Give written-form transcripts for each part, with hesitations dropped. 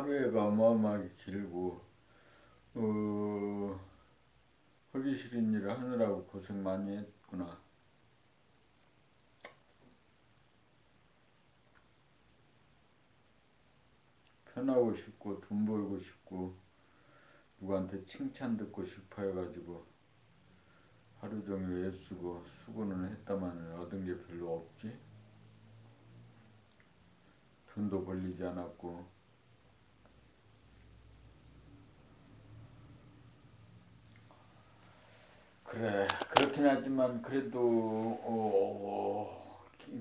하루에가 어마어마하게 길고 하기 싫은 일을 하느라고 고생 많이 했구나. 편하고 싶고 돈 벌고 싶고 누구한테 칭찬 듣고 싶어 해가지고 하루 종일 애쓰고 수고는 했다만 얻은 게 별로 없지. 돈도 벌리지 않았고. 그래, 그렇긴 하지만 그래도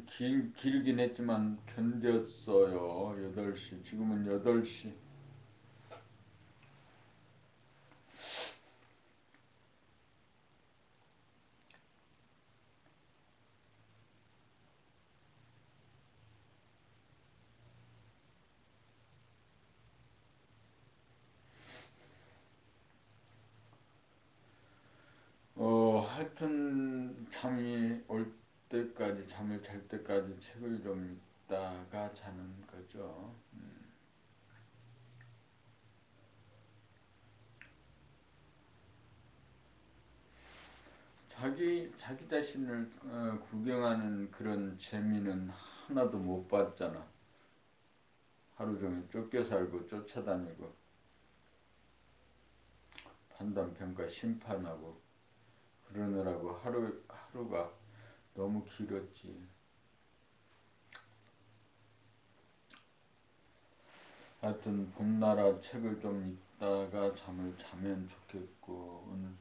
길긴 했지만 견뎠어요. 8시. 지금은 8시. 하여튼 잠이 올 때까지, 잠을 잘 때까지 책을 좀 읽다가 자는 거죠. 자기 자신을 구경하는 그런 재미는 하나도 못 봤잖아. 하루 종일 쫓겨 살고 쫓아다니고 판단, 평가, 심판하고 그러느라고 하루가 너무 길었지. 하여튼 봄나라 책을 좀 읽다가 잠을 자면 좋겠고. 오늘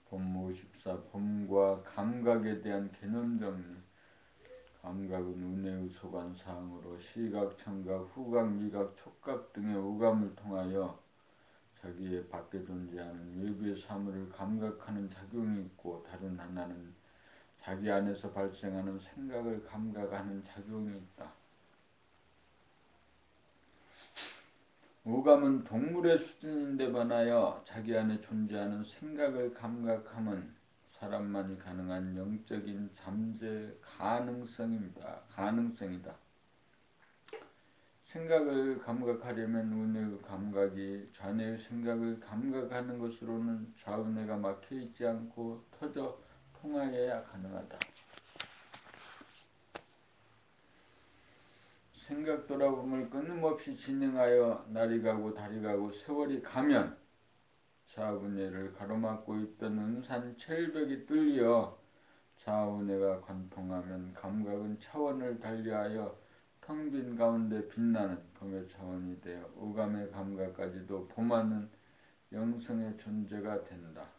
봄 54, 봄과 감각에 대한 개념 정리. 감각은 운해의 소관사항으로 시각, 청각, 후각, 미각, 촉각 등의 오감을 통하여 자기의 밖에 존재하는 외부의 사물을 감각하는 작용이 있고, 다른 하나는 자기 안에서 발생하는 생각을 감각하는 작용이 있다. 오감은 동물의 수준인데 반하여 자기 안에 존재하는 생각을 감각함은 사람만이 가능한 영적인 잠재 가능성이다. 생각을 감각하려면 우뇌의 감각이 좌뇌의 생각을 감각하는 것으로는 좌우뇌가 막혀있지 않고 터져 통하여야 가능하다. 생각 돌아봄을 끊임없이 진행하여 날이 가고 달이 가고 세월이 가면 좌우뇌를 가로막고 있던 은산철벽이 뚫려 좌우뇌가 관통하면 감각은 차원을 달리하여 텅 빈 가운데 빛나는 검의 차원이 되어 오감의 감각까지도 범하는 영성의 존재가 된다.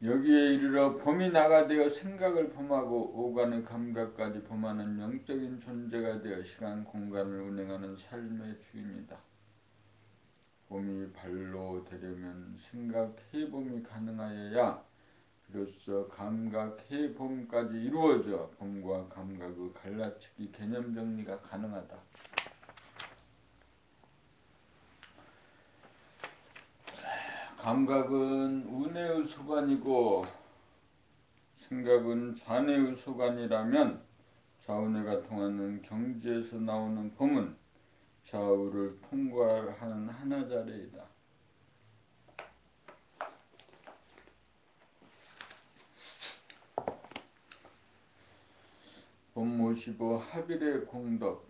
여기에 이르러 범이 나가 되어 생각을 범하고 오감의 감각까지 범하는 영적인 존재가 되어 시간 공간을 운행하는 삶의 주인이다. 범이 발로 되려면 생각 해범이 가능하여야 비로소 감각 해범까지 이루어져 범과 감각의 갈라치기 개념 정리가 가능하다. 감각은 운해의 소관이고 생각은 좌뇌의 소관이라면 좌우뇌가 통하는 경지에서 나오는 범은 좌우를 통과하는 하나자리이다. 봄 55 합일의 공덕.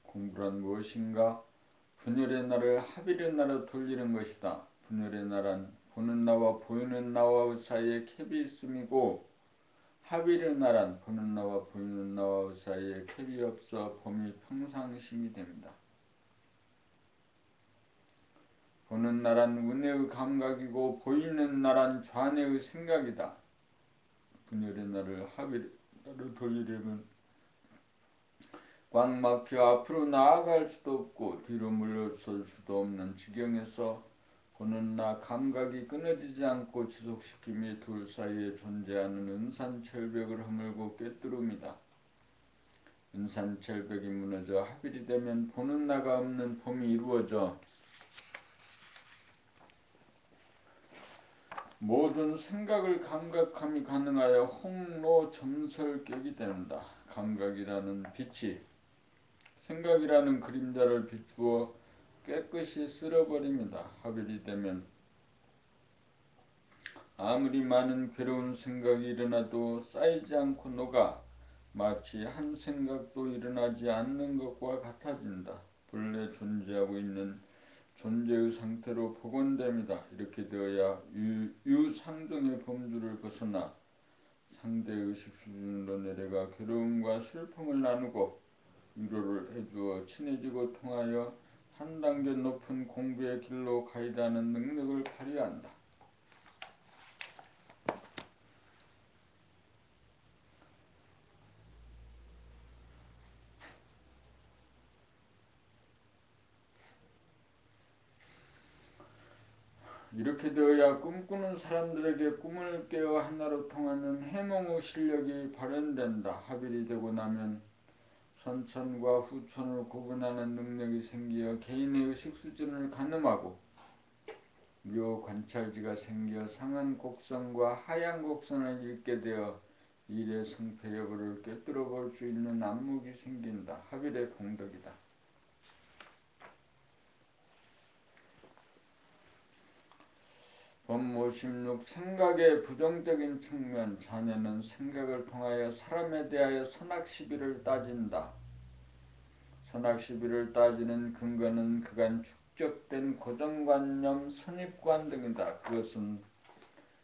공부란 무엇인가? 분열의 나를 합일의 나로 돌리는 것이다. 분열의 나란 보는 나와 보이는 나와 사이에 캡이 있음이고, 합일의 나란 보는 나와 보이는 나와 사이에 캡이 없어 범이 평상심이 됩니다. 보는 나란 운해의 감각이고 보이는 나란 좌뇌의 생각이다. 분열의 나를 합일의 나로 돌리려면 꽉 막혀 앞으로 나아갈 수도 없고 뒤로 물러설 수도 없는 지경에서 보는 나 감각이 끊어지지 않고 지속시킴이 둘 사이에 존재하는 은산철벽을 허물고 꿰뚫음이다. 은산철벽이 무너져 합일이 되면 보는 나가 없는 범이 이루어져 모든 생각을 감각함이 가능하여 홍로점설격이 된다. 감각이라는 빛이 생각이라는 그림자를 비추어 깨끗이 쓸어버립니다. 합일이 되면 아무리 많은 괴로운 생각이 일어나도 쌓이지 않고 녹아 마치 한 생각도 일어나지 않는 것과 같아진다. 본래 존재하고 있는 존재의 상태로 복원됩니다. 이렇게 되어야 유상정의 범주를 벗어나 상대의식 수준으로 내려가 괴로움과 슬픔을 나누고 위로를 해주어 친해지고 통하여 한 단계 높은 공부의 길로 가이다는 능력을 발휘한다. 이렇게 되어야 꿈꾸는 사람들에게 꿈을 깨어 하나로 통하는 해몽의 실력이 발현된다. 합일이 되고 나면 선천과 후천을 구분하는 능력이 생기어 개인의 의식 수준을 가늠하고 묘 관찰지가 생겨 상한 곡선과 하향 곡선을 읽게 되어 일의 성패 여부를 꿰뚫어 볼 수 있는 안목이 생긴다. 합일의 공덕이다. 법모16 생각의 부정적인 측면. 자네는 생각을 통하여 사람에 대하여 선악시비를 따진다. 선악시비를 따지는 근거는 그간 축적된 고정관념, 선입관 등이다. 그것은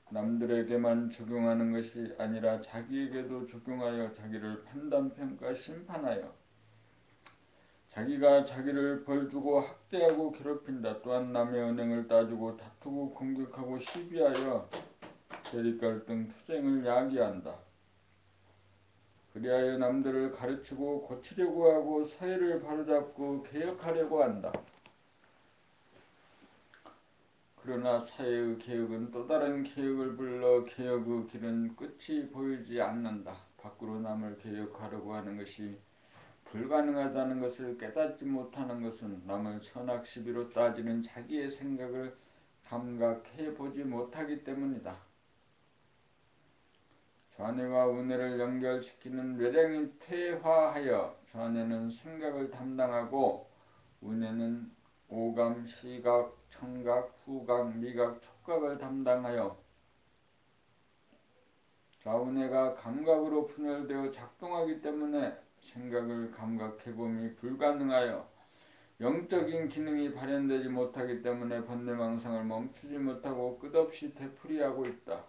남들에게만 적용하는 것이 아니라 자기에게도 적용하여 자기를 판단평가, 심판하여 자기가 자기를 벌주고 학대하고 괴롭힌다. 또한 남의 언행을 따지고 다투고 공격하고 시비하여 대립갈등, 투쟁을 야기한다. 그리하여 남들을 가르치고 고치려고 하고 사회를 바로잡고 개혁하려고 한다. 그러나 사회의 개혁은 또 다른 개혁을 불러 개혁의 길은 끝이 보이지 않는다. 밖으로 남을 개혁하려고 하는 것이 불가능하다는 것을 깨닫지 못하는 것은 남을 선악시비로 따지는 자기의 생각을 감각해보지 못하기 때문이다. 좌뇌와 우뇌를 연결시키는 뇌량이 퇴화하여 좌뇌는 생각을 담당하고 우뇌는 오감, 시각, 청각, 후각, 미각, 촉각을 담당하여 좌우뇌가 감각으로 분열되어 작동하기 때문에 생각을 감각해봄이 불가능하여 영적인 기능이 발현되지 못하기 때문에 번뇌망상을 멈추지 못하고 끝없이 되풀이하고 있다.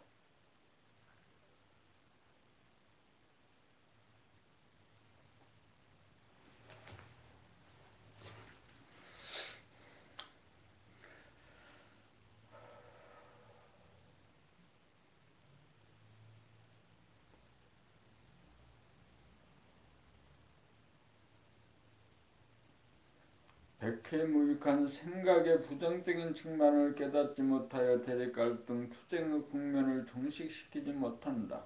백회무익한 생각의 부정적인 측면을 깨닫지 못하여 대립갈등, 투쟁의 국면을 종식시키지 못한다.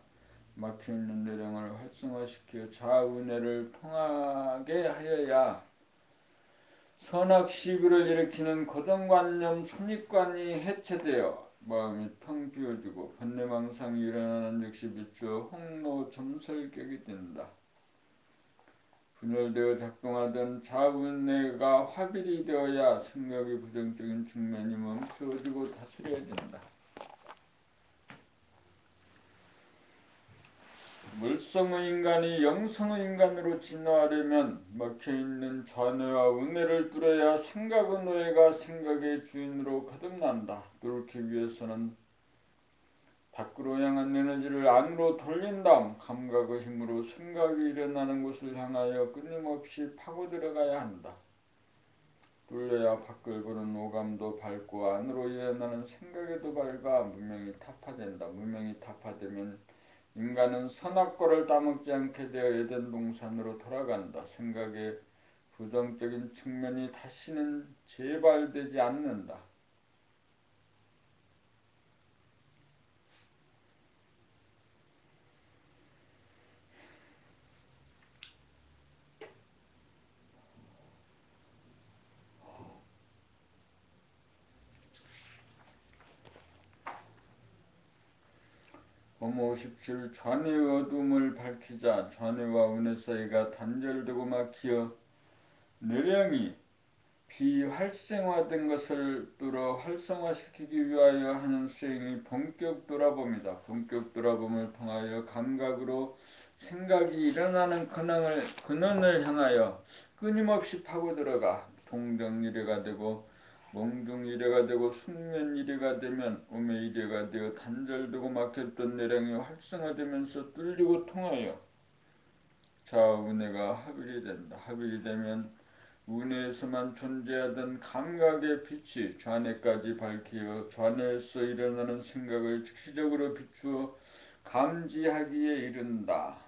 막혀있는 뇌령을 활성화시켜 좌우뇌를 통하게 하여야 선악시비를 일으키는 고정관념, 선입관이 해체되어 마음이 텅 비어지고 번뇌망상이 일어나는 즉시 비추어 홍로점설격이 된다. 분열되어 작동하던 좌우뇌가 화bil이 되어야 생각의 부정적인 측면이 멈추어지고 다스려진다. 물성의 인간이 영성의 인간으로 진화하려면 막혀있는 좌뇌와 우뇌를 뚫어야 생각의 노예가 생각의 주인으로 거듭난다. 그렇기 위해서는 밖으로 향한 에너지를 안으로 돌린 다음 감각의 힘으로 생각이 일어나는 곳을 향하여 끊임없이 파고 들어가야 한다. 뚫려야 밖을 보는 오감도 밝고 안으로 일어나는 생각에도 밝아 문명이 타파된다. 문명이 타파되면 인간은 선악과를 따먹지 않게 되어 에덴 동산으로 돌아간다. 생각의 부정적인 측면이 다시는 재발되지 않는다. 봄 57 좌뇌의 어둠을 밝히자 좌뇌와 운의 사이가 단절되고 막히어 내령이 비활성화된 것을 뚫어 활성화시키기 위하여 하는 수행이 본격 돌아봄이다. 본격 돌아봄을 통하여 감각으로 생각이 일어나는 근원을 향하여 끊임없이 파고들어가 동정이래가 되고 몽중이래가 되고 숙면이래가 되면 우매이래가 되어 단절되고 막혔던 내령이 활성화되면서 뚫리고 통하여 좌우뇌가 합일이 된다. 합일이 되면 우뇌에서만 존재하던 감각의 빛이 좌뇌까지 밝히어 좌뇌에서 일어나는 생각을 즉시적으로 비추어 감지하기에 이른다.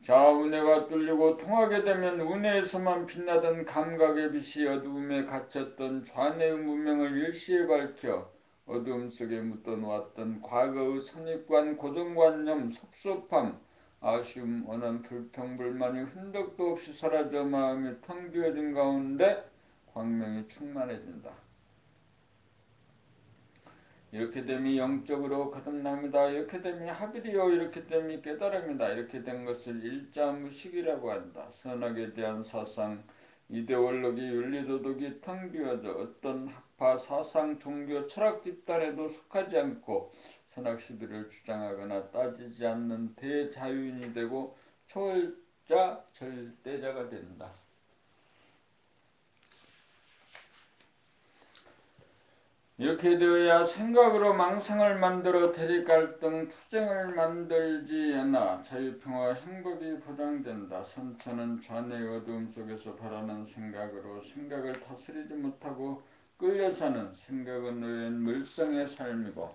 좌우뇌가 뚫리고 통하게 되면 우뇌에서만 빛나던 감각의 빛이 어두움에 갇혔던 좌뇌의 무명을 일시에 밝혀 어두움 속에 묻어놓았던 과거의 선입관, 고정관념, 섭섭함, 아쉬움, 원한, 불평, 불만이 흔적도 없이 사라져 마음이 텅 비어진 가운데 광명이 충만해진다. 이렇게 됨이 영적으로 거듭납니다. 이렇게 됨이 합일이요. 이렇게 됨이 깨달음이다. 이렇게 된 것을 일자무식이라고 한다. 선악에 대한 사상, 이데올로기, 윤리도덕이 텅 비어져 어떤 학파, 사상, 종교, 철학 집단에도 속하지 않고 선악 시비를 주장하거나 따지지 않는 대자유인이 되고 초월자, 절대자가 된다. 이렇게 되어야 생각으로 망상을 만들어 대립갈등, 투쟁을 만들지 않아 자유평화 행복이 보장된다. 선천은 좌뇌의 어두움 속에서 바라는 생각으로 생각을 다스리지 못하고 끌려사는 생각은 놓인 물성의 삶이고,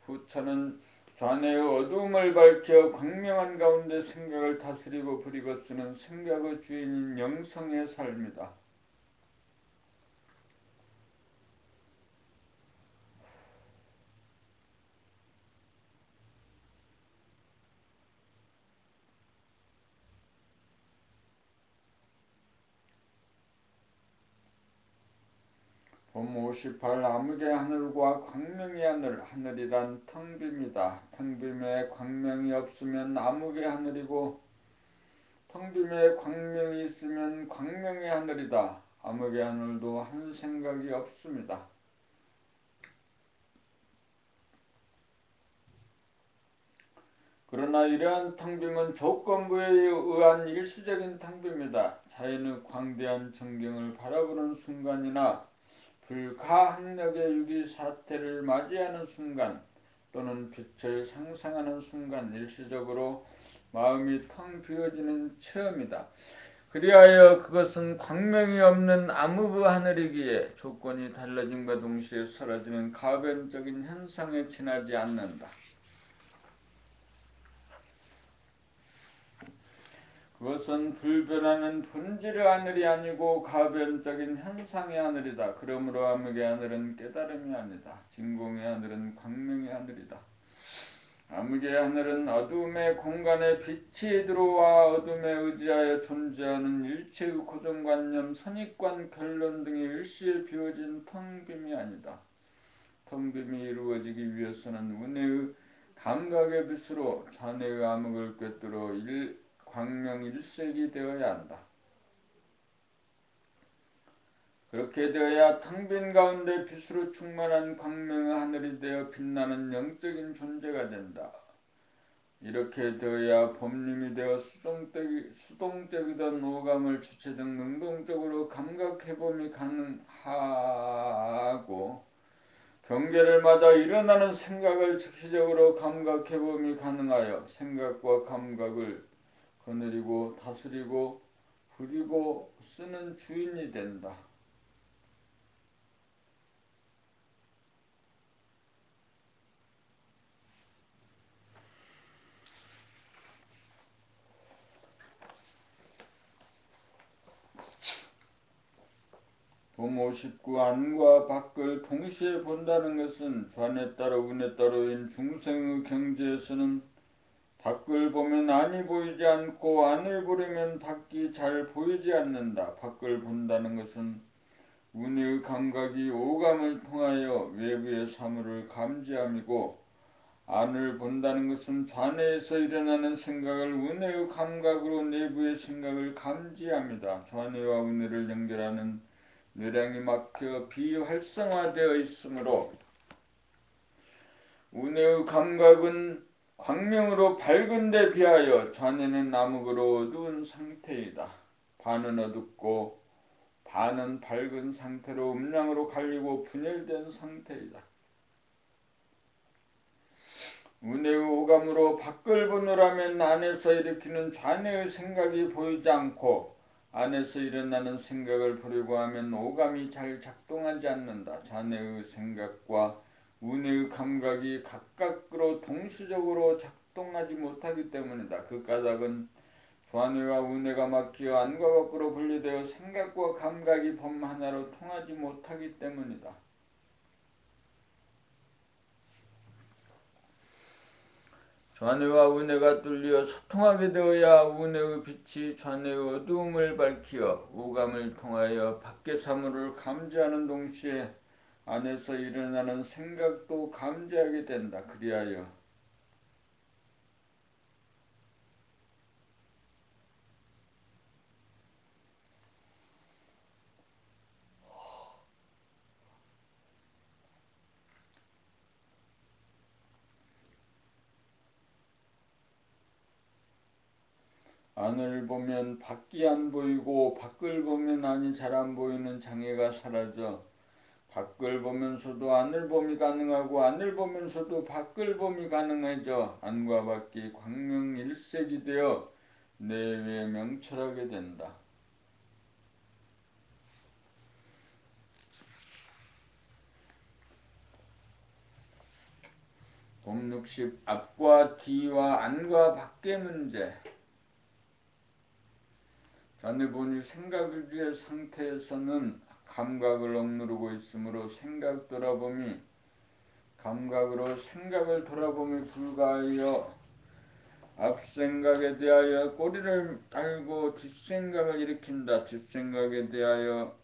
후천은 좌뇌의 어두움을 밝혀 광명한 가운데 생각을 다스리고 부리고 쓰는 생각의 주인인 영성의 삶이다. 봄 58 암흑의 하늘과 광명의 하늘, 하늘이란 텅빔이다. 텅빔에 광명이 없으면 암흑의 하늘이고 텅빔에 광명이 있으면 광명의 하늘이다. 암흑의 하늘도 한 생각이 없습니다. 그러나 이러한 텅빔은 조건부에 의한 일시적인 텅빔이다. 자연의 광대한 전경을 바라보는 순간이나 불가항력의 유기사태를 맞이하는 순간 또는 빛을 상상하는 순간 일시적으로 마음이 텅 비어지는 체험이다. 그리하여 그것은 광명이 없는 암흑의 하늘이기에 조건이 달라짐과 동시에 사라지는 가변적인 현상에 지나지 않는다. 그것은 불변하는 본질의 하늘이 아니고 가변적인 현상의 하늘이다. 그러므로 암흑의 하늘은 깨달음이 아니다. 진공의 하늘은 광명의 하늘이다. 암흑의 하늘은 어둠의 공간에 빛이 들어와 어둠에 의지하여 존재하는 일체의 고정관념, 선입관, 결론 등의 일시에 비워진 텅빔이 아니다. 텅빔이 이루어지기 위해서는 운해의 감각의 빛으로 좌뇌의 암흑을 꿰뚫어 광명 일색이 되어야 한다. 그렇게 되어야 텅 빈 가운데 빛으로 충만한 광명의 하늘이 되어 빛나는 영적인 존재가 된다. 이렇게 되어야 법림이 되어 수동적이던 오감을 주체 등 능동적으로 감각해봄이 가능하고 경계를 맞아 일어나는 생각을 즉시적으로 감각해봄이 가능하여 생각과 감각을 거느리고 다스리고 부리고 쓰는 주인이 된다. 봄 59 안과 밖을 동시에 본다는 것은 좌뇌 따로 운에 따로인 중생의 경지에서는 밖을 보면 안이 보이지 않고 안을 보려면 밖이 잘 보이지 않는다. 밖을 본다는 것은 운의 감각이 오감을 통하여 외부의 사물을 감지함이고 안을 본다는 것은 좌뇌에서 일어나는 생각을 우뇌의 감각으로 내부의 생각을 감지합니다. 좌뇌와 우뇌를 연결하는 뇌량이 막혀 비활성화되어 있으므로 우뇌의 감각은 광명으로 밝은 데 비하여 좌뇌는 암흑으로 어두운 상태이다. 반은 어둡고 반은 밝은 상태로 음량으로 갈리고 분열된 상태이다. 우뇌의 오감으로 밖을 보느라면 안에서 일으키는 좌뇌의 생각이 보이지 않고 안에서 일어나는 생각을 보려고 하면 오감이 잘 작동하지 않는다. 좌뇌의 생각과 우뇌의 감각이 각각으로 동시적으로 작동하지 못하기 때문이다. 그 까닭은 좌뇌와 우뇌가 막혀 안과 밖으로 분리되어 생각과 감각이 범 하나로 통하지 못하기 때문이다. 좌뇌와 우뇌가 뚫려 소통하게 되어야 우뇌의 빛이 좌뇌의 어두움을 밝히어 오감을 통하여 밖의 사물을 감지하는 동시에 안에서 일어나는 생각도 감지하게 된다. 그리하여 안을 보면 밖이 안 보이고 밖을 보면 안이 잘 안 보이는 장애가 사라져 밖을 보면서도 안을 봄이 가능하고 안을 보면서도 밖을 봄이 가능해져 안과 밖이 광명일색이 되어 내외에 명철하게 된다. 봄 60 앞과 뒤와 안과 밖의 문제. 좌뇌본이 생각의 상태에서는 감각을 억누르고 있으므로 생각 돌아봄이 감각으로 생각을 돌아봄에 불과하여 앞생각에 대하여 꼬리를 달고 뒷생각을 일으킨다. 뒷생각에 대하여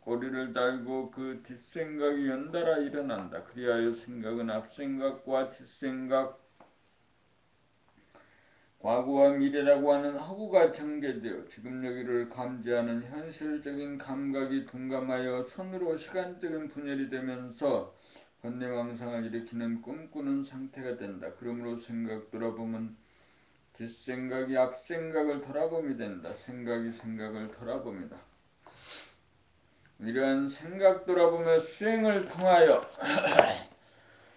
꼬리를 달고 그 뒷생각이 연달아 일어난다. 그리하여 생각은 앞생각과 뒷생각 과거와 미래라고 하는 허구가 전개되어 지금 여기를 감지하는 현실적인 감각이 둔감하여 선으로 시간적인 분열이 되면서 번뇌망상을 일으키는 꿈꾸는 상태가 된다. 그러므로 생각 돌아보면 뒷생각이 앞생각을 돌아봄이 된다. 생각이 생각을 돌아봅니다. 이러한 생각 돌아봄의 수행을 통하여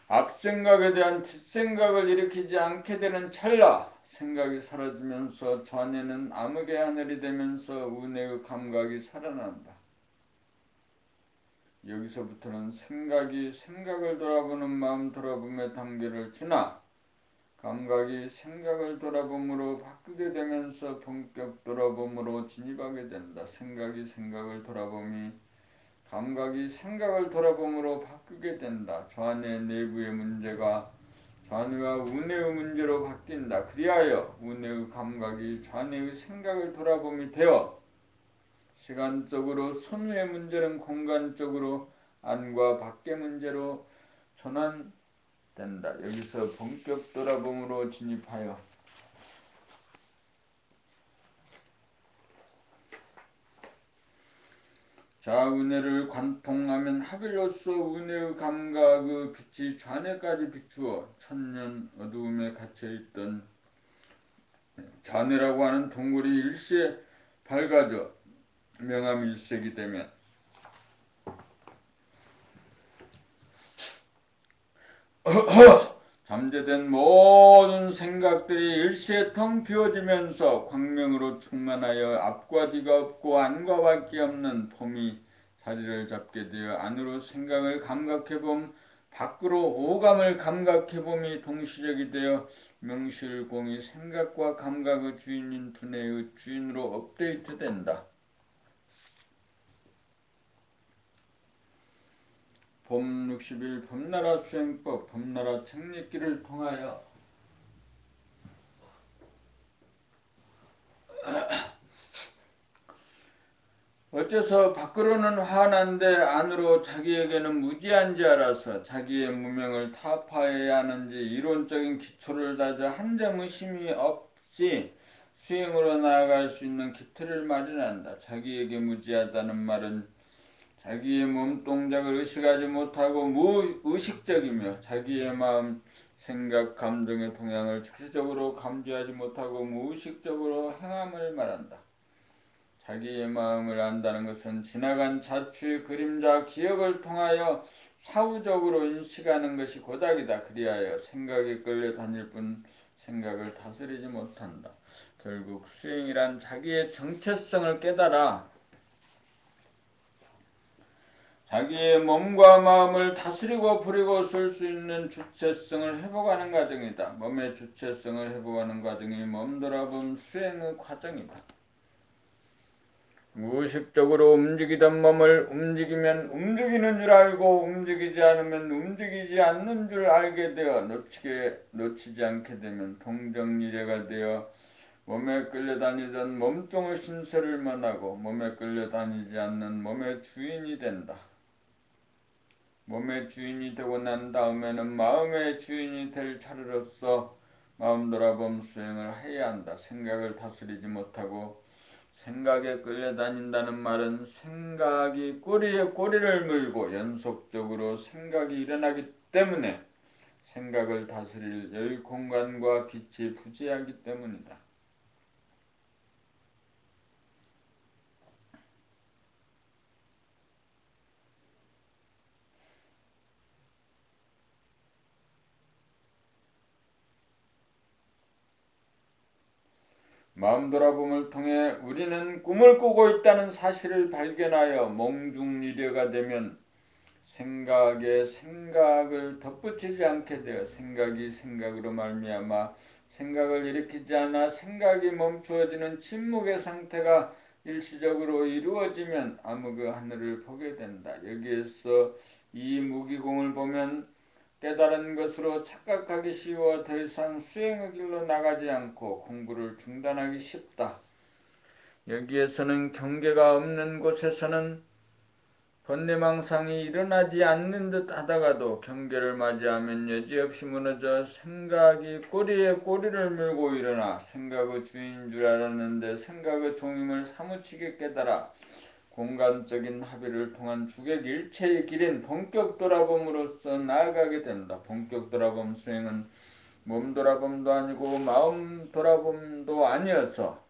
앞생각에 대한 뒷생각을 일으키지 않게 되는 찰나 생각이 사라지면서 좌뇌는 암흑의 하늘이 되면서 우뇌의 감각이 살아난다. 여기서부터는 생각이 생각을 돌아보는 마음 돌아봄의 단계를 지나 감각이 생각을 돌아봄으로 바뀌게 되면서 본격 돌아봄으로 진입하게 된다. 생각이 생각을 돌아봄이 감각이 생각을 돌아봄으로 바뀌게 된다. 좌뇌 내부의 문제가 좌뇌와 우뇌의 문제로 바뀐다. 그리하여 우뇌의 감각이 좌뇌의 생각을 돌아봄이 되어 시간적으로 선우의 문제는 공간적으로 안과 밖의 문제로 전환된다. 여기서 본격 돌아봄으로 진입하여 좌우뇌를 관통하면 하빌로서 우뇌의 감각의 빛이 좌뇌까지 비추어 천년 어두움에 갇혀있던 좌뇌라고 하는 동굴이 일시에 밝아져 명암일색이 되면 잠재된 모든 생각들이 일시에 텅 비워지면서 광명으로 충만하여 앞과 뒤가 없고 안과 밖이 없는 봄이 자리를 잡게 되어 안으로 생각을 감각해봄 밖으로 오감을 감각해봄이 동시적이 되어 명실공히 생각과 감각의 주인인 두뇌의 주인으로 업데이트된다. 봄 60일 봄나라 수행법 봄나라 책읽기를 통하여 어째서 밖으로는 환한데 안으로 자기에게는 무지한지 알아서 자기의 무명을 타파해야 하는지 이론적인 기초를 다져 한 점의 심이 없이 수행으로 나아갈 수 있는 기틀을 마련한다. 자기에게 무지하다는 말은 자기의 몸동작을 의식하지 못하고 무의식적이며 자기의 마음, 생각, 감정의 동향을 즉시적으로 감지하지 못하고 무의식적으로 행함을 말한다. 자기의 마음을 안다는 것은 지나간 자취의 그림자, 기억을 통하여 사후적으로 인식하는 것이 고작이다. 그리하여 생각에 끌려 다닐 뿐 생각을 다스리지 못한다. 결국 수행이란 자기의 정체성을 깨달아 자기의 몸과 마음을 다스리고 부리고 쓸 수 있는 주체성을 회복하는 과정이다. 몸의 주체성을 회복하는 과정이 몸돌아봄 수행의 과정이다. 무의식적으로 움직이던 몸을 움직이면 움직이는 줄 알고 움직이지 않으면 움직이지 않는 줄 알게 되어 놓치지 않게 되면 동정이래가 되어 몸에 끌려다니던 몸종의 신세를 면하고 몸에 끌려다니지 않는 몸의 주인이 된다. 몸의 주인이 되고 난 다음에는 마음의 주인이 될 차례로서 마음 돌아봄 수행을 해야 한다. 생각을 다스리지 못하고 생각에 끌려다닌다는 말은 생각이 꼬리에 꼬리를 물고 연속적으로 생각이 일어나기 때문에 생각을 다스릴 여유 공간과 빛이 부재하기 때문이다. 마음 돌아봄을 통해 우리는 꿈을 꾸고 있다는 사실을 발견하여 몽중리려가 되면 생각에 생각을 덧붙이지 않게 되어 생각이 생각으로 말미암아 생각을 일으키지 않아 생각이 멈추어지는 침묵의 상태가 일시적으로 이루어지면 암흑의 하늘을 보게 된다. 여기에서 이 무기공을 보면 깨달은 것으로 착각하기 쉬워 더 이상 수행의 길로 나가지 않고 공부를 중단하기 쉽다. 여기에서는 경계가 없는 곳에서는 번뇌망상이 일어나지 않는 듯 하다가도 경계를 맞이하면 여지없이 무너져 생각이 꼬리에 꼬리를 물고 일어나 생각의 주인인 줄 알았는데 생각의 종임을 사무치게 깨달아 공간적인 합의를 통한 주객일체의 길인 본격 돌아봄으로써 나아가게 된다. 본격 돌아봄 수행은 몸 돌아봄도 아니고 마음 돌아봄도 아니어서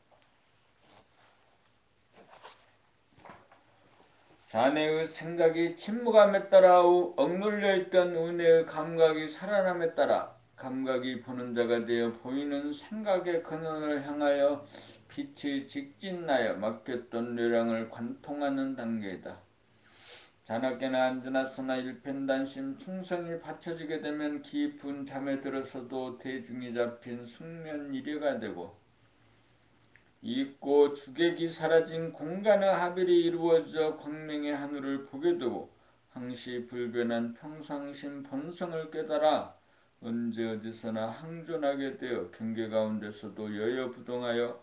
자네의 생각이 침묵함에 따라 억눌려 있던 은혜의 감각이 살아남에 따라 감각이 보는 자가 되어 보이는 생각의 근원을 향하여 빛이 직진하여 막혔던 뇌랑을 관통하는 단계이다. 자나깨나 안지나서나 일편단심 충성이 받쳐지게 되면 깊은 잠에 들어서도 대중이 잡힌 숙면이래가 되고 잊고 주객이 사라진 공간의 합일이 이루어져 광명의 하늘을 보게 되고 항시 불변한 평상심 본성을 깨달아 언제 어디서나 항존하게 되어 경계 가운데서도 여여부동하여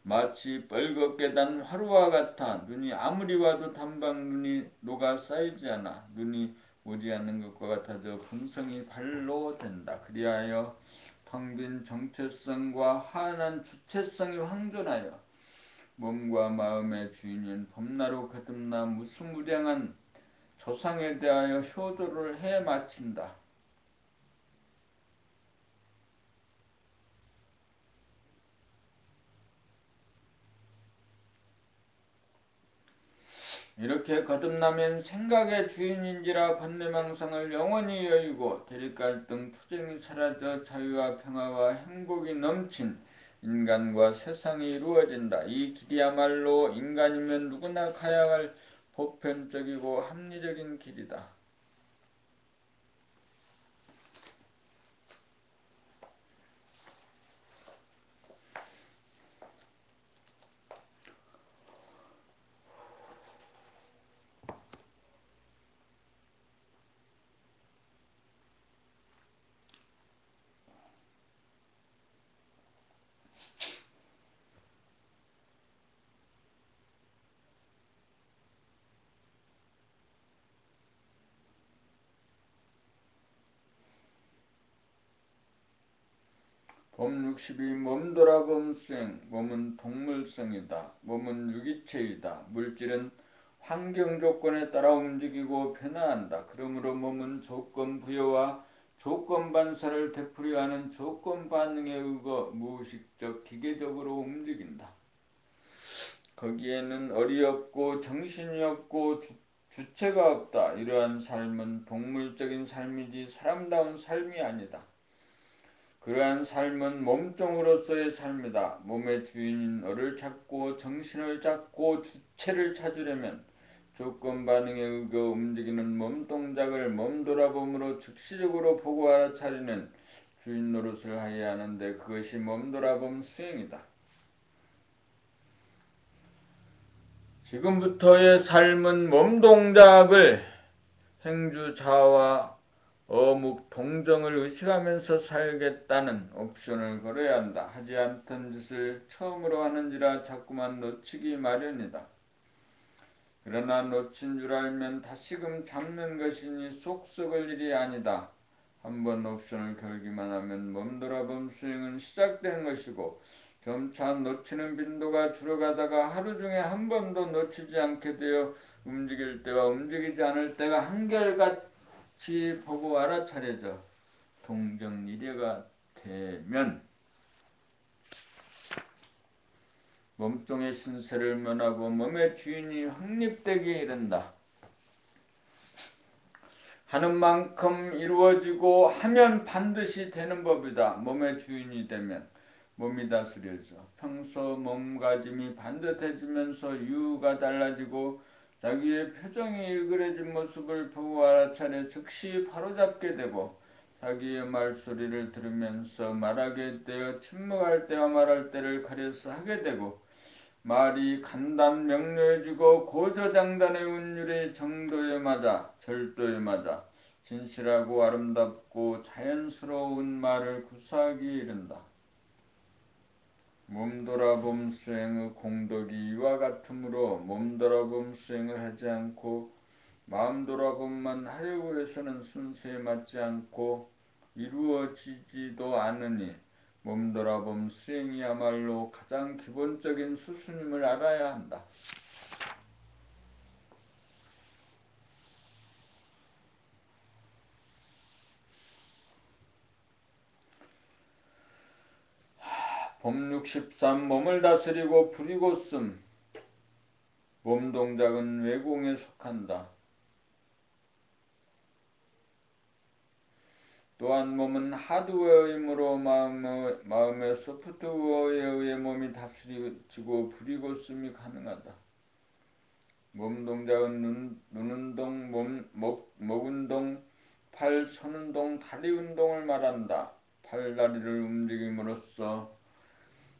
마치 뻘겋게 단 화루와 같아 눈이 아무리 와도 단방 눈이 녹아 쌓이지 않아 눈이 오지 않는 것과 같아져 본성이 발로 된다. 그리하여 텅빈 정체성과 환한 주체성이 황존하여 몸과 마음의 주인인 범나루 거듭나 무수무량한 조상에 대하여 효도를 해 마친다. 이렇게 거듭나면 생각의 주인인지라 번뇌망상을 영원히 여의고 대립갈등 투쟁이 사라져 자유와 평화와 행복이 넘친 인간과 세상이 이루어진다. 이 길이야말로 인간이면 누구나 가야 할 보편적이고 합리적인 길이다. 법 62 몸돌아 범수행. 몸은 동물성이다. 몸은 유기체이다. 물질은 환경 조건에 따라 움직이고 변화한다. 그러므로 몸은 조건 부여와 조건 반사를 되풀이하는 하는 조건 반응에 의거 무의식적 기계적으로 움직인다. 거기에는 얼이 없고 정신이 없고 주체가 없다. 이러한 삶은 동물적인 삶이지 사람다운 삶이 아니다. 그러한 삶은 몸종으로서의 삶이다. 몸의 주인인 얼을 찾고 정신을 찾고 주체를 찾으려면 조건 반응에 의거 움직이는 몸 동작을 몸돌아봄으로 즉시적으로 보고 알아차리는 주인 노릇을 해야 하는데 그것이 몸돌아봄 수행이다. 지금부터의 삶은 몸 동작을 행주자와 어묵 동정을 의식하면서 살겠다는 옵션을 걸어야 한다. 하지 않던 짓을 처음으로 하는지라 자꾸만 놓치기 마련이다. 그러나 놓친 줄 알면 다시금 잡는 것이니 속 썩을 일이 아니다. 한번 옵션을 걸기만 하면 몸돌아봄 수행은 시작되는 것이고 점차 놓치는 빈도가 줄어가다가 하루 중에 한 번도 놓치지 않게 되어 움직일 때와 움직이지 않을 때가 한결같이 보고 알아차려져 동정이례가 되면 몸종의 신세를 면하고 몸의 주인이 확립되기에 이른다. 하는 만큼 이루어지고 하면 반드시 되는 법이다. 몸의 주인이 되면 몸이 다스려져 평소 몸가짐이 반듯해지면서 유가 달라지고 자기의 표정이 일그러진 모습을 보고 알아차려 즉시 바로잡게 되고 자기의 말소리를 들으면서 말하게 되어 침묵할 때와 말할 때를 가려서 하게 되고 말이 간단 명료해지고 고저장단의 운율의 정도에 맞아 절도에 맞아 진실하고 아름답고 자연스러운 말을 구사하기에 이른다. 몸돌아봄 수행의 공덕이 이와 같으므로 몸돌아봄 수행을 하지 않고 마음돌아봄만 하려고 해서는 순서에 맞지 않고 이루어지지도 않으니 몸돌아봄 수행이야말로 가장 기본적인 수순임을 알아야 한다. 법 63 몸을 다스리고 부리고 씀. 몸 동작은 외공에 속한다. 또한 몸은 하드웨어이므로 마음의 소프트웨어에 의해 몸이 다스려지고 부리고 씀이 가능하다. 몸 동작은 눈 운동, 목 운동, 팔, 손 운동, 다리 운동을 말한다. 팔, 다리를 움직임으로써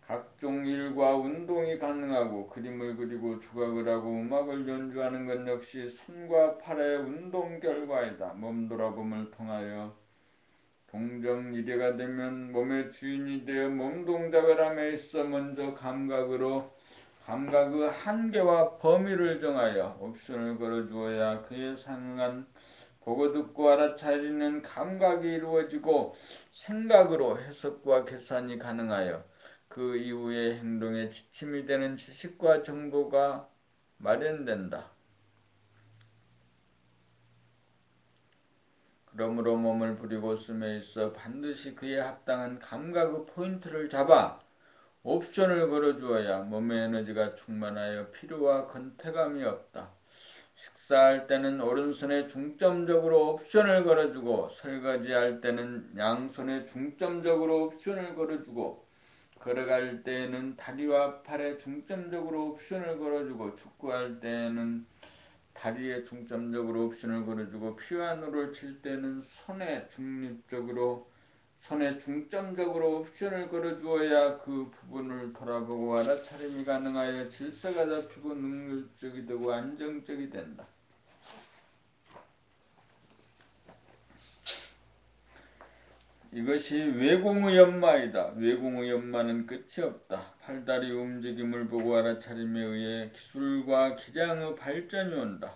각종 일과 운동이 가능하고 그림을 그리고 조각을 하고 음악을 연주하는 것 역시 손과 팔의 운동 결과이다. 몸돌아봄을 통하여 동정이례가 되면 몸의 주인이 되어 몸 동작을 함에 있어 먼저 감각의 한계와 범위를 정하여 옵션을 걸어주어야 그에 상응한 보고 듣고 알아차리는 감각이 이루어지고 생각으로 해석과 계산이 가능하여 그 이후의 행동에 지침이 되는 지식과 정보가 마련된다. 그러므로 몸을 부리고 씀에 있어 반드시 그에 합당한 감각의 포인트를 잡아 옵션을 걸어주어야 몸의 에너지가 충만하여 피로와 건태감이 없다. 식사할 때는 오른손에 중점적으로 옵션을 걸어주고 설거지할 때는 양손에 중점적으로 옵션을 걸어주고 걸어갈 때에는 다리와 팔에 중점적으로 옵션을 걸어주고 축구할 때에는 다리에 중점적으로 옵션을 걸어주고 피아노를 칠 때는 손에 중점적으로 옵션을 걸어주어야 그 부분을 돌아보고 알아차림이 가능하여 질서가 잡히고 능률적이 되고 안정적이 된다. 이것이 외공의 연마이다. 외공의 연마는 끝이 없다. 팔다리 움직임을 보고 알아차림에 의해 기술과 기량의 발전이 온다.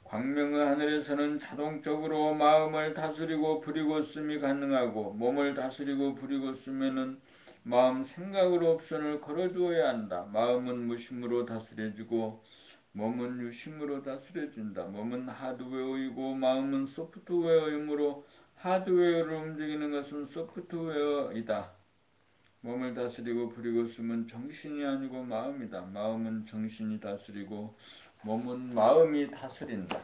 광명의 하늘에서는 자동적으로 마음을 다스리고 부리고 씀이 가능하고 몸을 다스리고 부리고 쓰면은 마음 생각으로 옵션을 걸어주어야 한다. 마음은 무심으로 다스려지고 몸은 유심으로 다스려진다. 몸은 하드웨어이고 마음은 소프트웨어이므로 하드웨어를 움직이는 것은 소프트웨어이다. 몸을 다스리고 부리고 쓰면 정신이 아니고 마음이다. 마음은 정신이 다스리고 몸은 마음이 다스린다.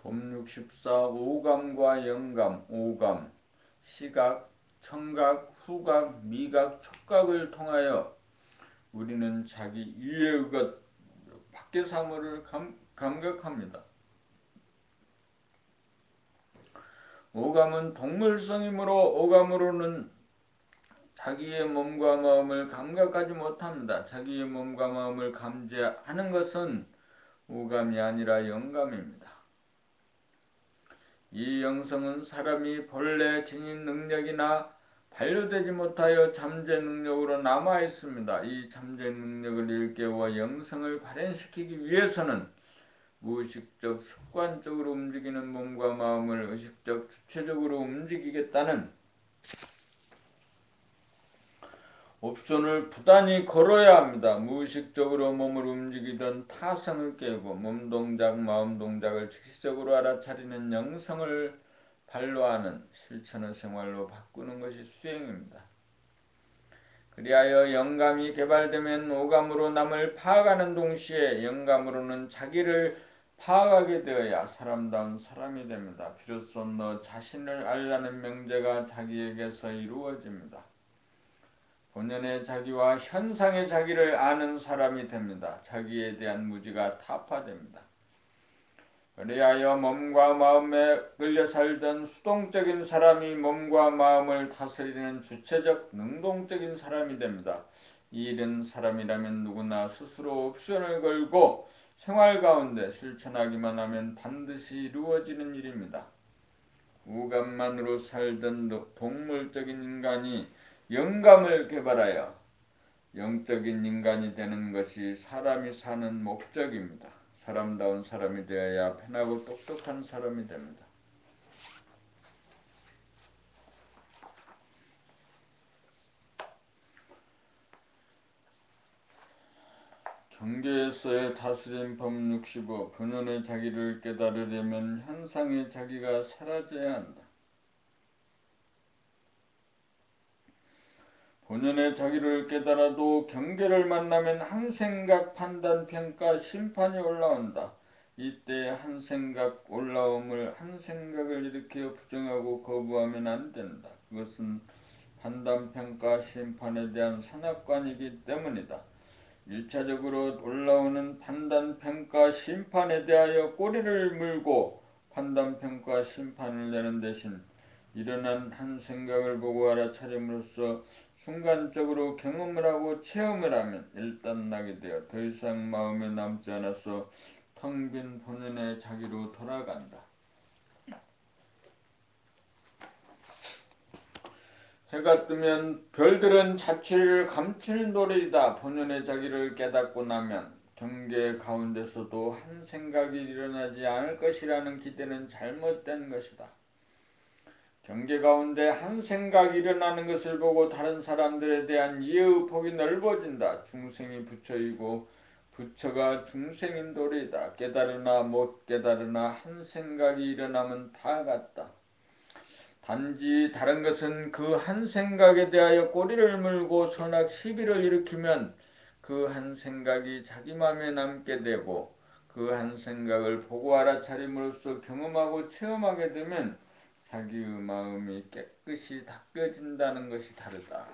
봄 64 오감과 영감, 오감, 시각, 청각, 후각, 미각, 촉각을 통하여 우리는 자기 이해의 것, 밖의 사물을 감각합니다. 오감은 동물성이므로 오감으로는 자기의 몸과 마음을 감각하지 못합니다. 자기의 몸과 마음을 감지하는 것은 오감이 아니라 영감입니다. 이 영성은 사람이 본래 지닌 능력이나 반려되지 못하여 잠재 능력으로 남아 있습니다. 이 잠재 능력을 일깨워 영성을 발현시키기 위해서는 무의식적 습관적으로 움직이는 몸과 마음을 의식적 주체적으로 움직이겠다는 옵션을 부단히 걸어야 합니다. 무의식적으로 몸을 움직이던 타성을 깨고 몸 동작, 마음 동작을 즉시적으로 알아차리는 영성을 발로하는 실천의 생활로 바꾸는 것이 수행입니다. 그리하여 영감이 개발되면 오감으로 남을 파악하는 동시에 영감으로는 자기를 파악하게 되어야 사람다운 사람이 됩니다. 비로소 너 자신을 알라는 명제가 자기에게서 이루어집니다. 본연의 자기와 현상의 자기를 아는 사람이 됩니다. 자기에 대한 무지가 타파됩니다. 그리하여 몸과 마음에 끌려 살던 수동적인 사람이 몸과 마음을 다스리는 주체적 능동적인 사람이 됩니다. 이 일은 사람이라면 누구나 스스로 옵션을 걸고 생활 가운데 실천하기만 하면 반드시 이루어지는 일입니다. 우감만으로 살던 동물적인 인간이 영감을 개발하여 영적인 인간이 되는 것이 사람이 사는 목적입니다. 사람다운 사람이 되어야 편하고 똑똑한 사람이 됩니다. 경계에서의 다스림 법 65 본연의 자기를 깨달으려면 현상의 자기가 사라져야 한다. 본연의 자기를 깨달아도 경계를 만나면 한 생각, 판단, 평가, 심판이 올라온다. 이때 한 생각 올라옴을 한 생각을 일으켜 부정하고 거부하면 안 된다. 그것은 판단, 평가, 심판에 대한 선악관이기 때문이다. 1차적으로 올라오는 판단, 평가, 심판에 대하여 꼬리를 물고 판단, 평가, 심판을 내는 대신 일어난 한 생각을 보고 알아차림으로써 순간적으로 경험을 하고 체험을 하면 일단락이 되어 더 이상 마음에 남지 않아서 텅 빈 본연의 자기로 돌아간다. 해가 뜨면 별들은 자취를 감추는 노래이다. 본연의 자기를 깨닫고 나면 경계 가운데서도 한 생각이 일어나지 않을 것이라는 기대는 잘못된 것이다. 경계 가운데 한 생각이 일어나는 것을 보고 다른 사람들에 대한 이해의 폭이 넓어진다. 중생이 부처이고 부처가 중생인 도리다. 깨달으나 못 깨달으나 한 생각이 일어나면 다 같다. 단지 다른 것은 그 한 생각에 대하여 꼬리를 물고 선악 시비를 일으키면 그 한 생각이 자기 마음에 남게 되고 그 한 생각을 보고 알아차림으로써 경험하고 체험하게 되면 자기의 마음이 깨끗이 닦여진다는 것이 다르다.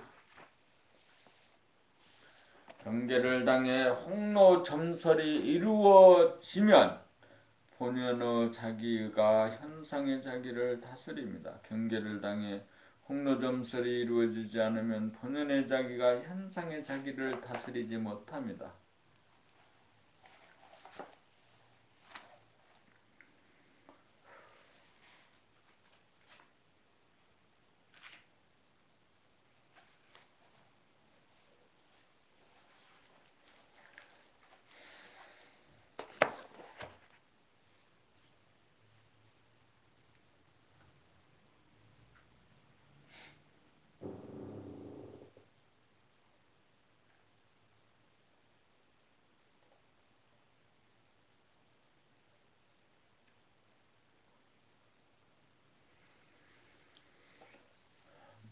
경계를 당해 홍로점설이 이루어지면 본연의 자기가 현상의 자기를 다스립니다. 경계를 당해 홍로점설이 이루어지지 않으면 본연의 자기가 현상의 자기를 다스리지 못합니다.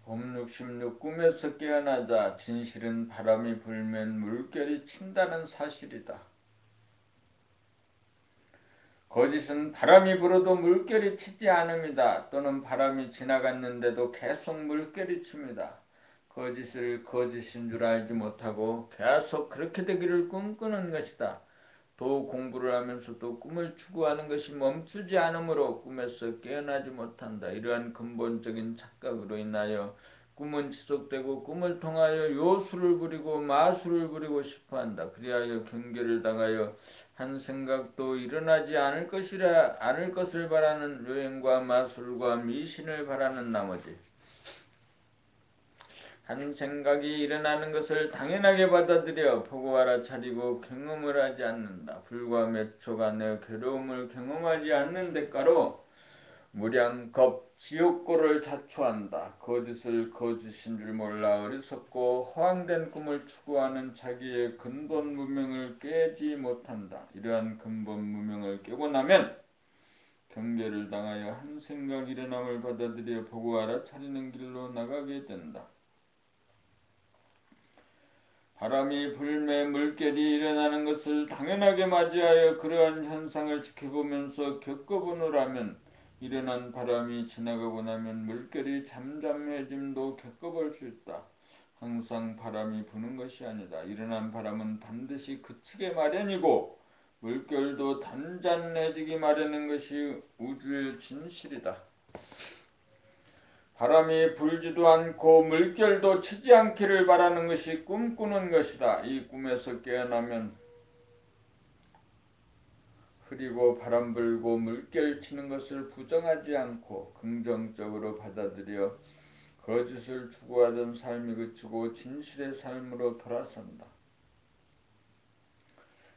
봄 66 꿈에서 깨어나자 진실은 바람이 불면 물결이 친다는 사실이다. 거짓은 바람이 불어도 물결이 치지 않습니다. 또는 바람이 지나갔는데도 계속 물결이 칩니다. 거짓을 거짓인 줄 알지 못하고 계속 그렇게 되기를 꿈꾸는 것이다. 또 공부를 하면서 또 꿈을 추구하는 것이 멈추지 않으므로 꿈에서 깨어나지 못한다. 이러한 근본적인 착각으로 인하여 꿈은 지속되고 꿈을 통하여 요술을 부리고 마술을 부리고 싶어한다. 그리하여 경계를 당하여 한 생각도 일어나지 않을 것을 바라는 요행과 마술과 미신을 바라는 나머지 한 생각이 일어나는 것을 당연하게 받아들여 보고 알아차리고 경험을 하지 않는다. 불과 몇 초간의 괴로움을 경험하지 않는 대가로 무량겁 지옥고를 자초한다. 거짓을 거짓인 줄 몰라 어리석고 허황된 꿈을 추구하는 자기의 근본 무명을 깨지 못한다. 이러한 근본 무명을 깨고 나면 경계를 당하여 한 생각 일어남을 받아들여 보고 알아차리는 길로 나가게 된다. 바람이 불매 물결이 일어나는 것을 당연하게 맞이하여 그러한 현상을 지켜보면서 겪어보노라면 일어난 바람이 지나가고 나면 물결이 잠잠해짐도 겪어볼 수 있다. 항상 바람이 부는 것이 아니다. 일어난 바람은 반드시 그치게 마련이고 물결도 단잔해지기 마련인 것이 우주의 진실이다. 바람이 불지도 않고 물결도 치지 않기를 바라는 것이 꿈꾸는 것이다. 이 꿈에서 깨어나면 흐리고 바람 불고 물결 치는 것을 부정하지 않고 긍정적으로 받아들여 거짓을 추구하던 삶이 그치고 진실의 삶으로 돌아선다.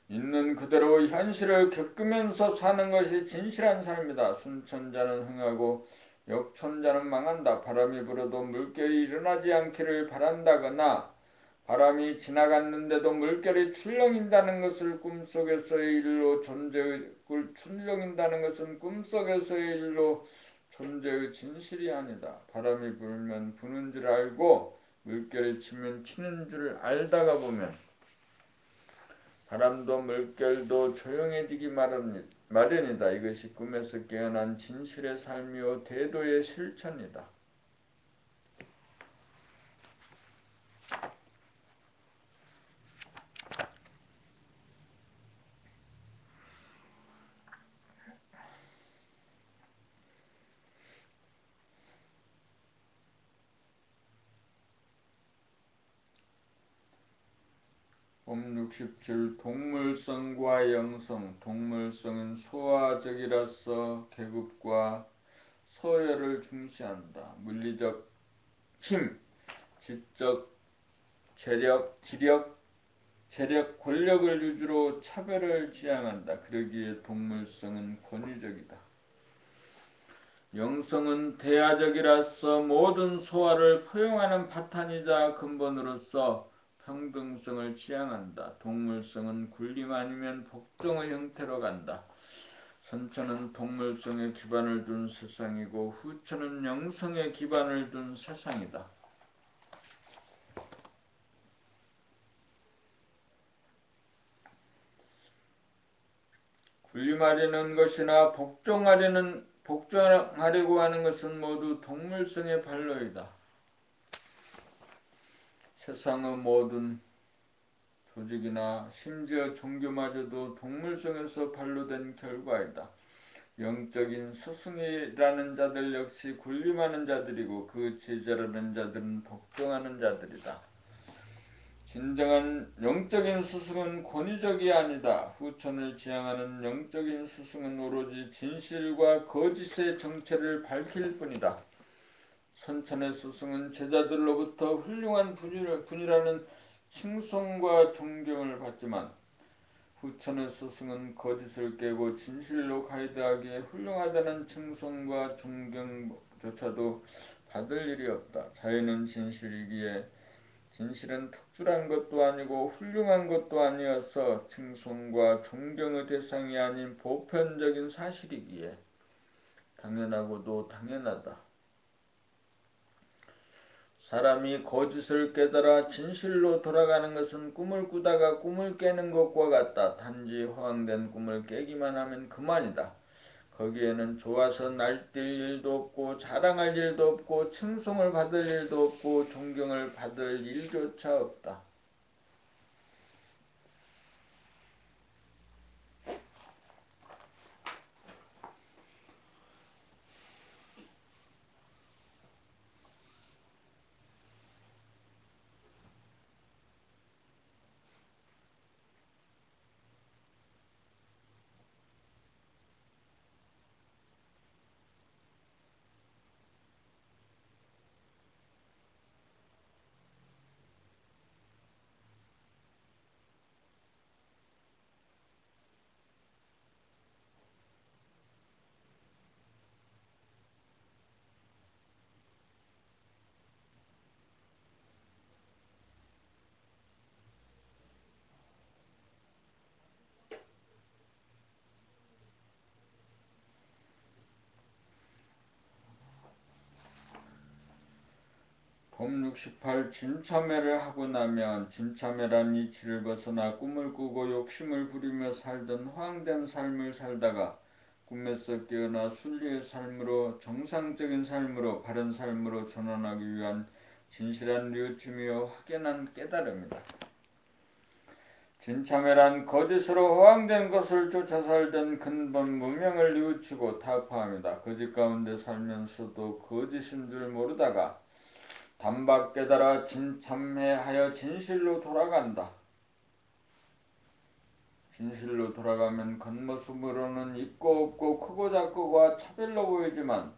있는 그대로 현실을 겪으면서 사는 것이 진실한 삶이다. 순천자는 흥하고 역천자는 망한다. 바람이 불어도 물결이 일어나지 않기를 바란다거나 바람이 지나갔는데도 물결이 출렁인다는 것을 꿈속에서의 일로 출렁인다는 것은 꿈속에서의 일로 존재의 진실이 아니다. 바람이 불면 부는 줄 알고 물결이 치면 치는 줄 알다가 보면 바람도 물결도 조용해지기 마련이다. 이것이 꿈에서 깨어난 진실의 삶이요 대도의 실천이다. 봄 67 동물성과 영성. 동물성은 소화적이라서 계급과 서열을 중시한다. 물리적 힘, 지적 재력, 권력을 유주로 차별을 지향한다. 그러기에 동물성은 권위적이다. 영성은 대야적이라서 모든 소화를 포용하는 바탕이자 근본으로서 평등성을 지향한다. 동물성은 군림 아니면 복종의 형태로 간다. 선천은 동물성에 기반을 둔 세상이고 후천은 영성에 기반을 둔 세상이다. 군림하려는 것이나 복종하려고 하는 것은 모두 동물성의 반로이다. 세상의 모든 조직이나 심지어 종교마저도 동물성에서 반로된 결과이다. 영적인 스승이라는 자들 역시 군림하는 자들이고 그 제자라는 자들은 복종하는 자들이다. 진정한 영적인 스승은 권위적이 아니다. 후천을 지향하는 영적인 스승은 오로지 진실과 거짓의 정체를 밝힐 뿐이다. 선천의 스승은 제자들로부터 훌륭한 분이라는 칭송과 존경을 받지만 후천의 스승은 거짓을 깨고 진실로 가이드하기에 훌륭하다는 칭송과 존경조차도 받을 일이 없다. 자유는 진실이기에 진실은 특출한 것도 아니고 훌륭한 것도 아니어서 칭송과 존경의 대상이 아닌 보편적인 사실이기에 당연하고도 당연하다. 사람이 거짓을 깨달아 진실로 돌아가는 것은 꿈을 꾸다가 꿈을 깨는 것과 같다. 단지 허황된 꿈을 깨기만 하면 그만이다. 거기에는 좋아서 날뛸 일도 없고 자랑할 일도 없고 칭송을 받을 일도 없고 존경을 받을 일조차 없다. 법 68 진참회를 하고 나면 진참회란 이치를 벗어나 꿈을 꾸고 욕심을 부리며 살던 허황된 삶을 살다가 꿈에서 깨어나 순리의 삶으로 정상적인 삶으로 바른 삶으로 전환하기 위한 진실한 뉘우침이요 확연한 깨달음이다. 진참회란 거짓으로 허황된 것을 쫓아 살던 근본 무명을 뉘우치고 타파합니다. 거짓 가운데 살면서도 거짓인 줄 모르다가 단박 깨달아 진참회하여 진실로 돌아간다. 진실로 돌아가면 겉모습으로는 있고 없고 크고 작고가 차별로 보이지만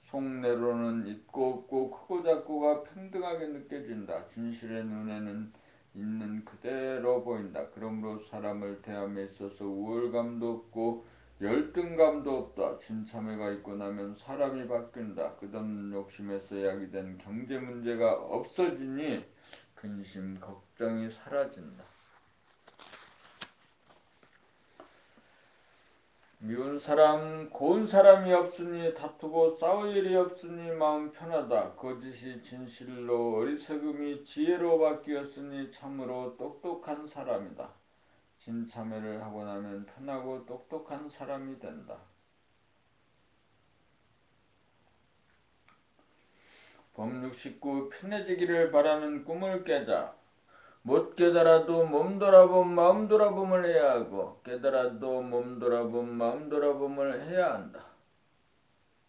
속내로는 있고 없고 크고 작고가 평등하게 느껴진다. 진실의 눈에는 있는 그대로 보인다. 그러므로 사람을 대함에 있어서 우월감도 없고 열등감도 없다. 진참회가 있고 나면 사람이 바뀐다. 끝없는 욕심에서 야기된 경제 문제가 없어지니 근심 걱정이 사라진다. 미운 사람 고운 사람이 없으니 다투고 싸울 일이 없으니 마음 편하다. 거짓이 진실로 어리석음이 지혜로 바뀌었으니 참으로 똑똑한 사람이다. 진참회를 하고 나면 편하고 똑똑한 사람이 된다. 법 69 편해지기를 바라는 꿈을 깨자. 못 깨달아도 몸 돌아봄 마음 돌아봄을 해야 하고 깨달아도 몸 돌아봄 마음 돌아봄을 해야 한다.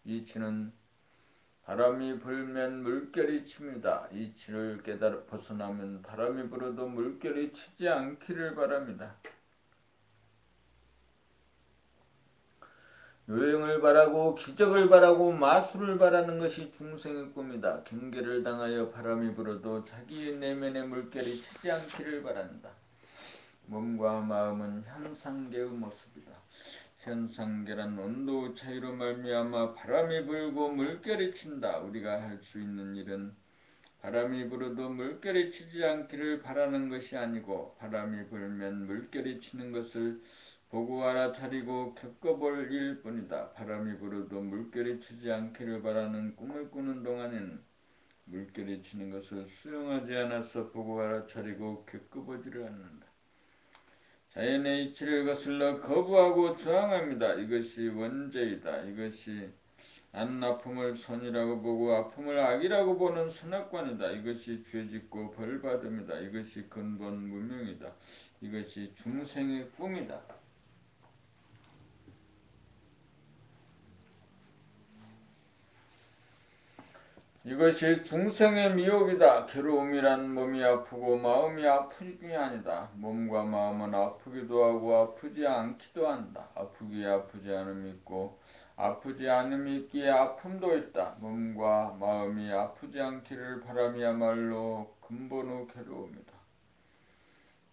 이치는 바람이 불면 물결이 칩니다. 이치를 깨달아 벗어나면 바람이 불어도 물결이 치지 않기를 바랍니다. 요행을 바라고 기적을 바라고 마술을 바라는 것이 중생의 꿈이다. 경계를 당하여 바람이 불어도 자기의 내면의 물결이 치지 않기를 바란다. 몸과 마음은 현상계의 모습이다. 현상계란 온도 차이로 말미암아 바람이 불고 물결이 친다. 우리가 할 수 있는 일은 바람이 불어도 물결이 치지 않기를 바라는 것이 아니고 바람이 불면 물결이 치는 것을 보고 알아차리고 겪어볼 일뿐이다. 바람이 불어도 물결이 치지 않기를 바라는 꿈을 꾸는 동안에는 물결이 치는 것을 수용하지 않아서 보고 알아차리고 겪어보지를 않는다. 자연의 이치를 거슬러 거부하고 저항합니다. 이것이 원죄이다. 이것이 안 아픔을 선이라고 보고 아픔을 악이라고 보는 선악관이다. 이것이 죄짓고 벌받음이다. 이것이 근본 무명이다. 이것이 중생의 꿈이다. 이것이 중생의 미혹이다. 괴로움이란 몸이 아프고 마음이 아프기 아니다. 몸과 마음은 아프기도 하고 아프지 않기도 한다. 아프기에 아프지 않음이 있고 아프지 않음이 있기에 아픔도 있다. 몸과 마음이 아프지 않기를 바람이야말로 근본의 괴로움이다.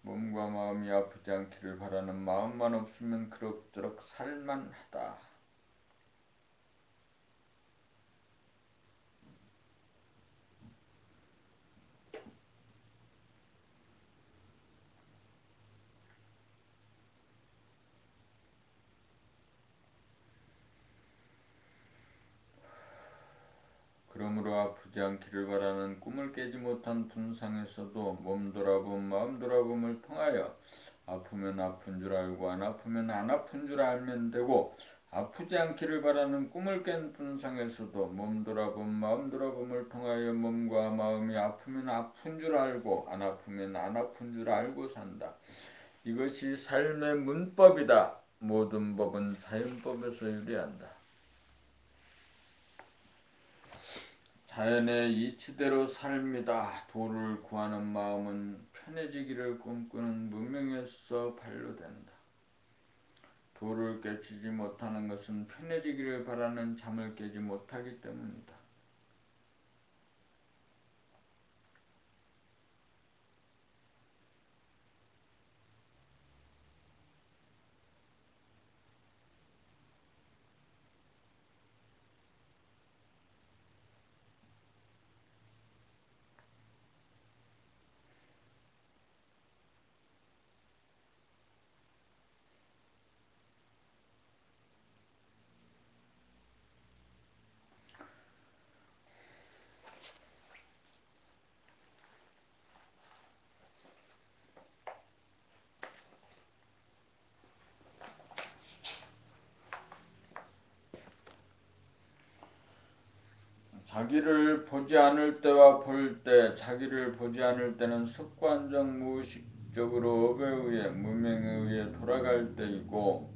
몸과 마음이 아프지 않기를 바라는 마음만 없으면 그럭저럭 살만하다. 그러므로 아프지 않기를 바라는 꿈을 깨지 못한 분상에서도 몸 돌아봄 마음 돌아봄을 통하여 아프면 아픈 줄 알고 안 아프면 안 아픈 줄 알면 되고 아프지 않기를 바라는 꿈을 깬 분상에서도 몸 돌아봄 마음 돌아봄을 통하여 몸과 마음이 아프면 아픈 줄 알고 안 아프면 안 아픈 줄 알고 산다. 이것이 삶의 문법이다. 모든 법은 자연법에서 유래한다. 자연의 이치대로 삶이다. 도를 구하는 마음은 편해지기를 꿈꾸는 무명에서 반로된다. 도를 깨치지 못하는 것은 편해지기를 바라는 잠을 깨지 못하기 때문이다. 자기를 보지 않을 때와 볼 때, 자기를 보지 않을 때는 습관적 무의식적으로 업에 의해 무명에 의해 돌아갈 때이고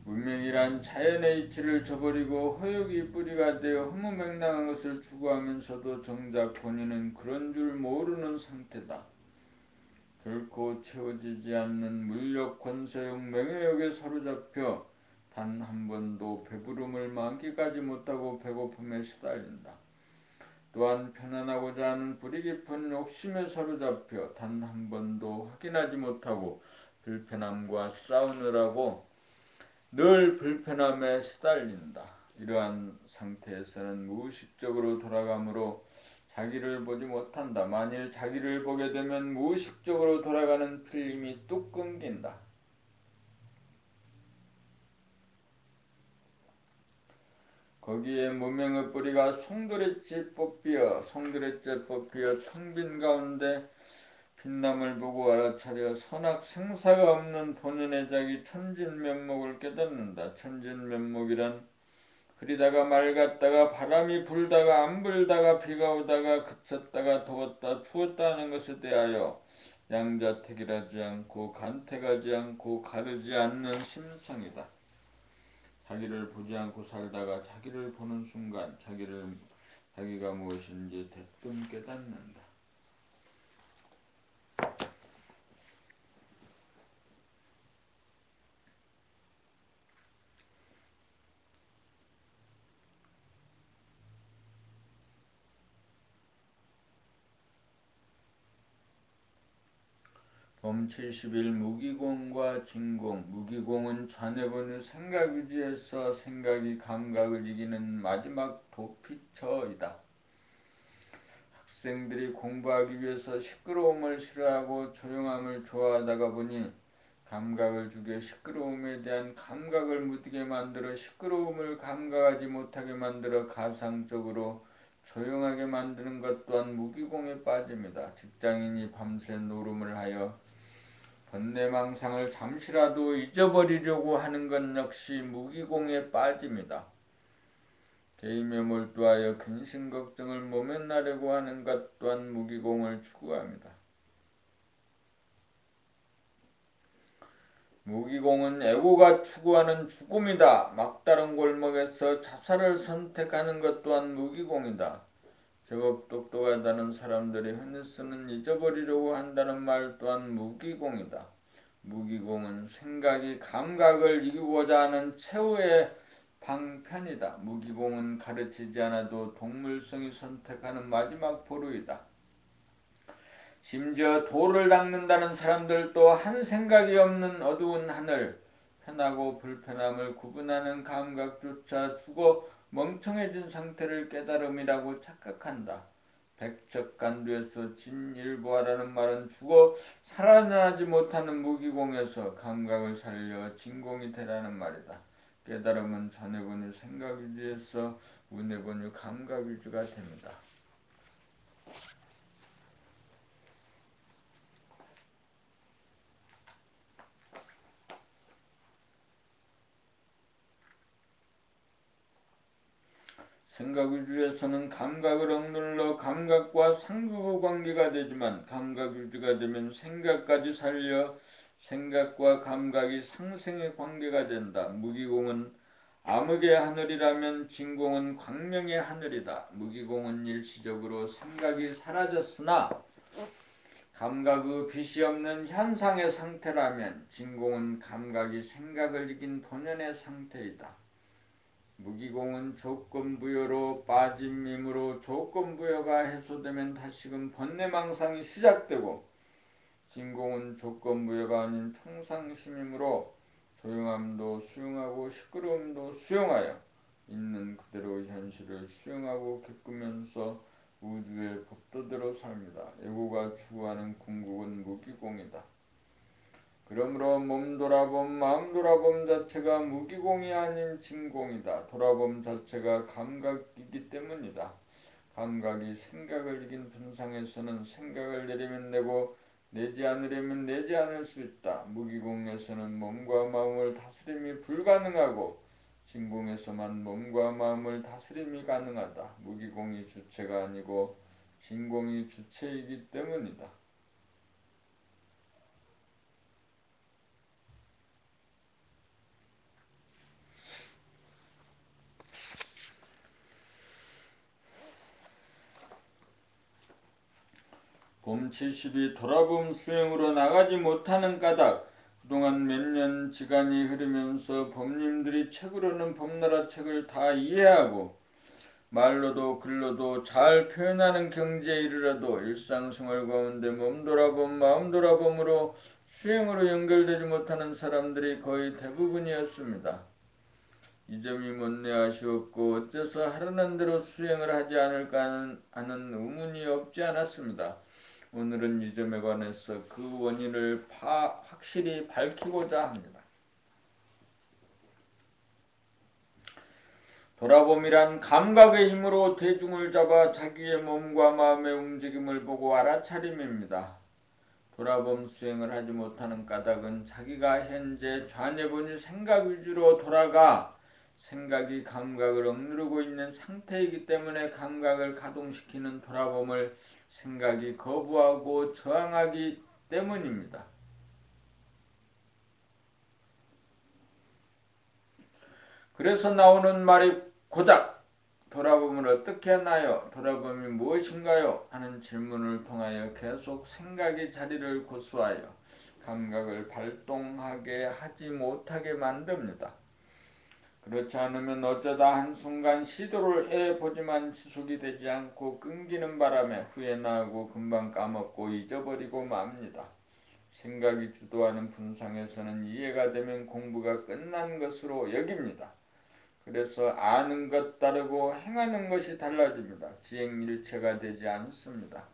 문명이란 자연의 이치를 저버리고 허욕이 뿌리가 되어 허무맹랑한 것을 추구하면서도 정작 본인은 그런 줄 모르는 상태다. 결코 채워지지 않는 물욕 권세욕 명예욕에 사로잡혀 단 한 번도 배부름을 만끽하지 못하고 배고픔에 시달린다. 또한 편안하고자 하는 뿌리 깊은 욕심에 사로잡혀 단 한 번도 확인하지 못하고 불편함과 싸우느라고 늘 불편함에 시달린다. 이러한 상태에서는 무의식적으로 돌아가므로 자기를 보지 못한다. 만일 자기를 보게 되면 무의식적으로 돌아가는 필름이 뚝 끊긴다. 거기에 무명의 뿌리가 송두리째 뽑히어 텅 빈 가운데 빛남을 보고 알아차려 선악생사가 없는 본연의 자기 천진면목을 깨닫는다. 천진면목이란 흐리다가 맑았다가 바람이 불다가 안 불다가 비가 오다가 그쳤다가 더웠다 추웠다 하는 것에 대하여 양자택일하지 않고 간택하지 않고 가르지 않는 심성이다. 자기를 보지 않고 살다가 자기를 보는 순간 자기가 무엇인지 대뜸 깨닫는다. 범 71 무기공과 진공. 무기공은 좌뇌본의 생각 위주에서 생각이 감각을 이기는 마지막 도피처이다. 학생들이 공부하기 위해서 시끄러움을 싫어하고 조용함을 좋아하다가 보니 감각을 죽여 시끄러움에 대한 감각을 무디게 만들어 시끄러움을 감각하지 못하게 만들어 가상적으로 조용하게 만드는 것 또한 무기공에 빠집니다. 직장인이 밤새 노름을 하여 번뇌망상을 잠시라도 잊어버리려고 하는 것 역시 무기공에 빠집니다. 게임에 몰두하여 근심걱정을 모면하려고 하는 것 또한 무기공을 추구합니다. 무기공은 애고가 추구하는 죽음이다. 막다른 골목에서 자살을 선택하는 것 또한 무기공이다. 제법 똑똑하다는 사람들이 흔히 쓰는 잊어버리려고 한다는 말 또한 무기공이다. 무기공은 생각이 감각을 이기고자 하는 최후의 방편이다. 무기공은 가르치지 않아도 동물성이 선택하는 마지막 보루이다. 심지어 돌을 닦는다는 사람들도 한 생각이 없는 어두운 하늘, 편하고 불편함을 구분하는 감각조차 죽어 멍청해진 상태를 깨달음이라고 착각한다. 백척간두에서 진일보하라는 말은 죽어 살아나지 못하는 무기공에서 감각을 살려 진공이 되라는 말이다. 깨달음은 전해본의 생각 위주에서 운해본의 감각 위주가 됩니다. 생각 위주에서는 감각을 억눌러 감각과 상극의 관계가 되지만 감각 위주가 되면 생각까지 살려 생각과 감각이 상생의 관계가 된다. 무기공은 암흑의 하늘이라면 진공은 광명의 하늘이다. 무기공은 일시적으로 생각이 사라졌으나 감각의 빛이 없는 현상의 상태라면 진공은 감각이 생각을 이긴 본연의 상태이다. 무기공은 조건부여로 빠짐이므로 조건부여가 해소되면 다시금 번뇌망상이 시작되고 진공은 조건부여가 아닌 평상심이므로 조용함도 수용하고 시끄러움도 수용하여 있는 그대로 현실을 수용하고 겪으면서 우주의 법도대로 삽니다. 애고가 추구하는 궁극은 무기공이다. 그러므로 몸 돌아봄, 마음 돌아봄 자체가 무기공이 아닌 진공이다. 돌아봄 자체가 감각이기 때문이다. 감각이 생각을 이긴 분상에서는 생각을 내리면 내고 내지 않으려면 내지 않을 수 있다. 무기공에서는 몸과 마음을 다스림이 불가능하고 진공에서만 몸과 마음을 다스림이 가능하다. 무기공이 주체가 아니고 진공이 주체이기 때문이다. 봄 72 돌아봄 수행으로 나가지 못하는 까닭. 그동안 몇 년 지간이 흐르면서 법님들이 책으로는 법나라 책을 다 이해하고 말로도 글로도 잘 표현하는 경지에 이르러도 일상생활 가운데 몸돌아봄 마음돌아봄으로 수행으로 연결되지 못하는 사람들이 거의 대부분이었습니다. 이 점이 못내 아쉬웠고 어째서 하라는 대로 수행을 하지 않을까 하는 의문이 없지 않았습니다. 오늘은 이 점에 관해서 그 원인을 확실히 밝히고자 합니다. 돌아봄이란 감각의 힘으로 대중을 잡아 자기의 몸과 마음의 움직임을 보고 알아차림입니다. 돌아봄 수행을 하지 못하는 까닭은 자기가 현재 좌뇌본이 생각 위주로 돌아가 생각이 감각을 억누르고 있는 상태이기 때문에 감각을 가동시키는 돌아봄을 생각이 거부하고 저항하기 때문입니다. 그래서 나오는 말이 고작 돌아봄을 어떻게 하나요? 돌아봄이 무엇인가요? 하는 질문을 통하여 계속 생각의 자리를 고수하여 감각을 발동하게 하지 못하게 만듭니다. 그렇지 않으면 어쩌다 한순간 시도를 해보지만 지속이 되지 않고 끊기는 바람에 후회나 하고 금방 까먹고 잊어버리고 맙니다. 생각이 주도하는 분상에서는 이해가 되면 공부가 끝난 것으로 여깁니다. 그래서 아는 것 따르고 행하는 것이 달라집니다. 지행일체가 되지 않습니다.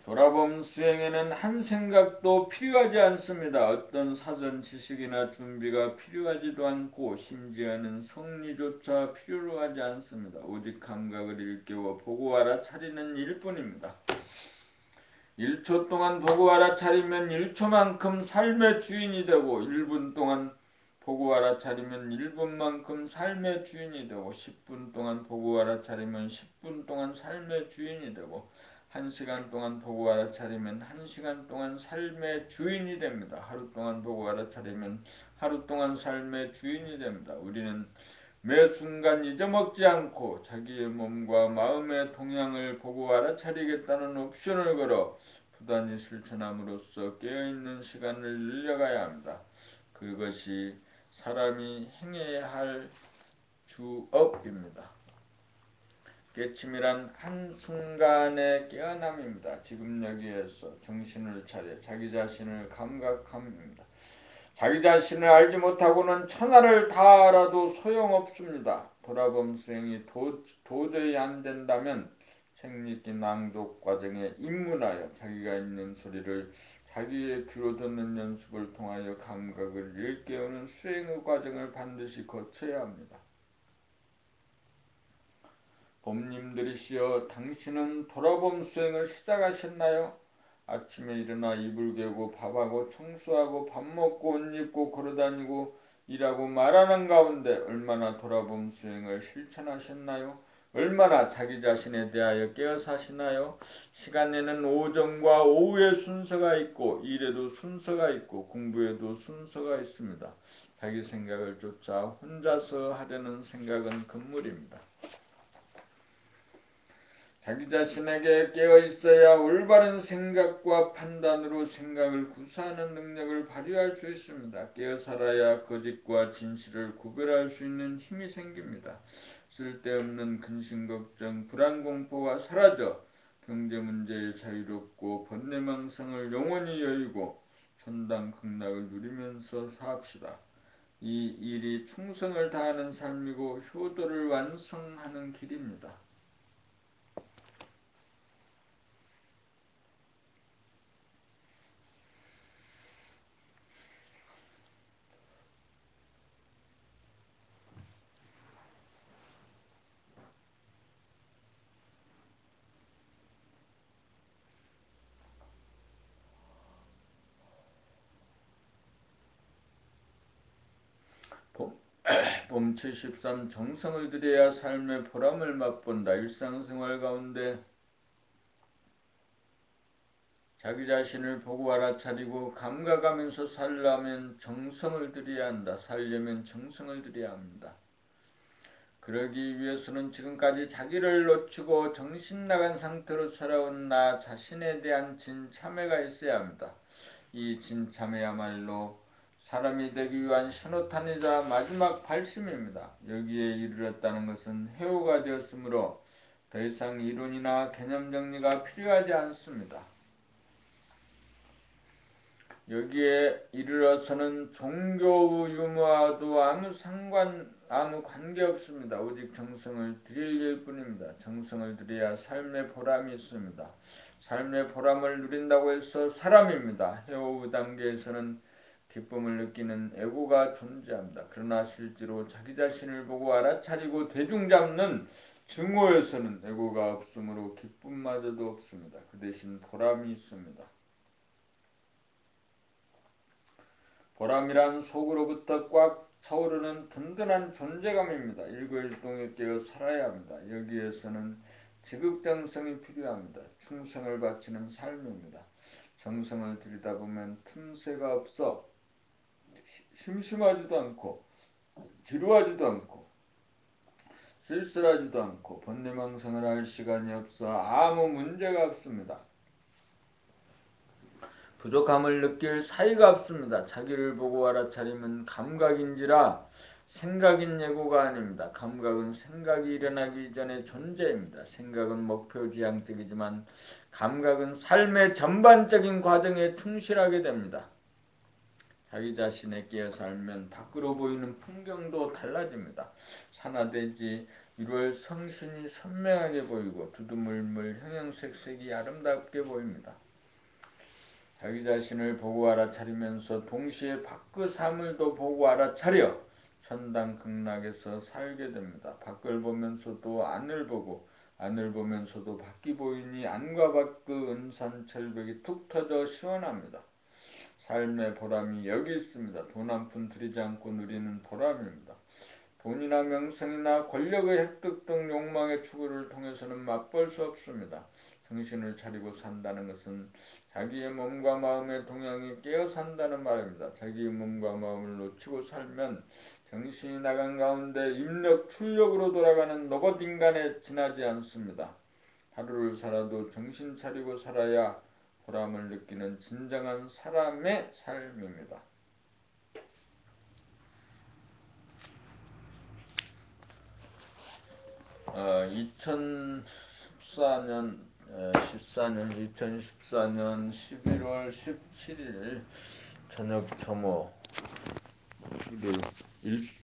돌아봄 수행에는 한 생각도 필요하지 않습니다. 어떤 사전 지식이나 준비가 필요하지도 않고 심지어는 성리조차 필요로 하지 않습니다. 오직 감각을 일깨워 보고 알아차리는 일뿐입니다. 1초 동안 보고 알아차리면 1초만큼 삶의 주인이 되고 1분 동안 보고 알아차리면 1분만큼 삶의 주인이 되고 10분 동안 보고 알아차리면 10분 동안 삶의 주인이 되고 1시간 동안 보고 알아차리면 1시간 동안 삶의 주인이 됩니다. 하루 동안 보고 알아차리면 하루 동안 삶의 주인이 됩니다. 우리는 매 순간 잊어먹지 않고 자기의 몸과 마음의 동향을 보고 알아차리겠다는 옵션을 걸어 부단히 실천함으로써 깨어있는 시간을 늘려가야 합니다. 그것이 사람이 행해야 할 주업입니다. 깨침이란 한순간의 깨어남입니다. 지금 여기에서 정신을 차려 자기 자신을 감각함입니다. 자기 자신을 알지 못하고는 천하를 다 알아도 소용없습니다. 돌아봄 수행이 도저히 안 된다면 책읽기 낭독 과정에 입문하여 자기가 있는 소리를 자기의 귀로 듣는 연습을 통하여 감각을 일깨우는 수행의 과정을 반드시 거쳐야 합니다. 봄님들이시여, 당신은 돌아봄 수행을 시작하셨나요? 아침에 일어나 이불 개고 밥하고 청소하고 밥 먹고 옷 입고 걸어다니고 일하고 말하는 가운데 얼마나 돌아봄 수행을 실천하셨나요? 얼마나 자기 자신에 대하여 깨어 사시나요? 시간에는 오전과 오후의 순서가 있고 일에도 순서가 있고 공부에도 순서가 있습니다. 자기 생각을 쫓아 혼자서 하려는 생각은 금물입니다. 자기 자신에게 깨어있어야 올바른 생각과 판단으로 생각을 구사하는 능력을 발휘할 수 있습니다. 깨어 살아야 거짓과 진실을 구별할 수 있는 힘이 생깁니다. 쓸데없는 근심걱정, 불안공포가 사라져 경제 문제에 자유롭고 번뇌망상을 영원히 여의고 천당극락을 누리면서 삽시다. 이 일이 충성을 다하는 삶이고 효도를 완성하는 길입니다. 봄 73 정성을 들여야 삶의 보람을 맛본다. 일상생활 가운데 자기 자신을 보고 알아차리고 감각하면서 살려면 정성을 들여야 한다. 살려면 정성을 들여야 합니다. 그러기 위해서는 지금까지 자기를 놓치고 정신 나간 상태로 살아온 나 자신에 대한 진참회가 있어야 합니다. 이 진참회야말로 사람이 되기 위한 신호탄이자 마지막 발심입니다. 여기에 이르렀다는 것은 해오가 되었으므로 더 이상 이론이나 개념 정리가 필요하지 않습니다. 여기에 이르러서는 종교의 유무와도 아무 관계없습니다. 오직 정성을 드릴 일뿐입니다. 정성을 드려야 삶의 보람이 있습니다. 삶의 보람을 누린다고 해서 사람입니다. 해오의 단계에서는 기쁨을 느끼는 에고가 존재합니다. 그러나 실제로 자기 자신을 보고 알아차리고 대중 잡는 증오에서는 에고가 없으므로 기쁨마저도 없습니다. 그 대신 보람이 있습니다. 보람이란 속으로부터 꽉 차오르는 든든한 존재감입니다. 일거일동에 깨어 살아야 합니다. 여기에서는 지극정성이 필요합니다. 충성을 바치는 삶입니다. 정성을 들이다보면 틈새가 없어 심심하지도 않고 지루하지도 않고 쓸쓸하지도 않고 번뇌망상을 할 시간이 없어 아무 문제가 없습니다. 부족함을 느낄 사이가 없습니다. 자기를 보고 알아차림은 감각인지라 생각인 예고가 아닙니다. 감각은 생각이 일어나기 이전의 존재입니다. 생각은 목표 지향적이지만 감각은 삶의 전반적인 과정에 충실하게 됩니다. 자기 자신에 끼어 살면 밖으로 보이는 풍경도 달라집니다. 산화되지 1월 성신이 선명하게 보이고 두두물물 형형색색이 아름답게 보입니다. 자기 자신을 보고 알아차리면서 동시에 밖의 사물도 보고 알아차려 천당극락에서 살게 됩니다. 밖을 보면서도 안을 보고 안을 보면서도 밖이 보이니 안과 밖의 은산철벽이 툭 터져 시원합니다. 삶의 보람이 여기 있습니다. 돈 한 푼 들이지 않고 누리는 보람입니다. 돈이나 명성이나 권력의 획득 등 욕망의 추구를 통해서는 맛볼 수 없습니다. 정신을 차리고 산다는 것은 자기의 몸과 마음의 동향에 깨어 산다는 말입니다. 자기의 몸과 마음을 놓치고 살면 정신이 나간 가운데 입력, 출력으로 돌아가는 로봇 인간에 지나지 않습니다. 하루를 살아도 정신 차리고 살아야 보람을 느끼는 진정한 사람의 삶입니다. 2014년 11월 17일 저녁 점호